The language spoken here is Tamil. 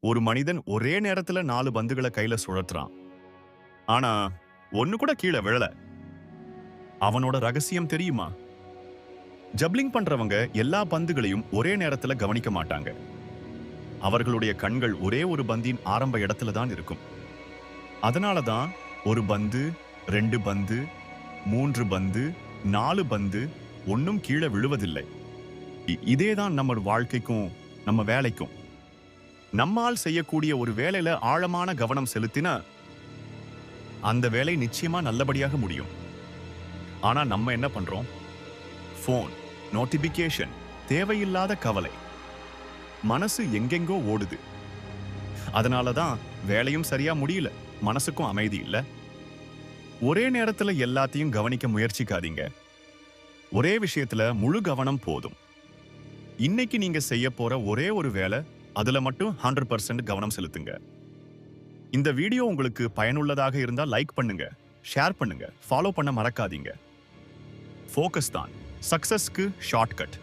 ஒரு மனிதன் ஒரே நேரத்துல 4 பந்துகளை கையில சுழற்றுறான். ஆனா ஒண்ணு கூட கீழே விழல. அவனோட ரகசியம் தெரியுமா? ஜப்லிங் பண்றவங்க எல்லா பந்துகளையும் ஒரே நேரத்துல கவனிக்க மாட்டாங்க. அவர்களுடைய கண்கள் ஒரே ஒரு பந்தின் ஆரம்ப இடத்துல தான் இருக்கும். அதனால தான் ஒரு பந்து, 2 பந்து, 3 பந்து, 4 பந்து ஒண்ணும் கீழே விழுவதில்லை. இதேதான் நம்ம வாழ்க்கைக்கும் நம்ம வேலைக்கும். நம்மால் செய்யக்கூடிய ஒரு வேலையில ஆழமான கவனம் செலுத்தினா அந்த வேலை நிச்சயமா நல்லபடியாக முடியும். ஆனா நம்ம என்ன பண்றோம்? போன், நோட்டிபிகேஷன், தேவையில்லாத கவலை, மனசு எங்கெங்கோ ஓடுது. அதனால தான் வேலையும் சரியா முடியல, மனசுக்கும் அமைதி இல்ல. ஒரே நேரத்துல எல்லாத்தையும் கவனிக்க முயற்சிக்காதீங்க. ஒரே விஷயத்துல முழு கவனம் போதும். இன்னைக்கு நீங்க செய்ய போற ஒரே ஒரு வேலை, அதுல மட்டும் 100% கவனம் செலுத்துங்க. இந்த வீடியோ உங்களுக்கு பயனுள்ளதாக இருந்தா லைக் பண்ணுங்க, ஷேர் பண்ணுங்க, ஃபாலோ பண்ண மறக்காதீங்க. ஃபோக்கஸ் தான் சக்சஸ்க்கு ஷார்ட்கட்.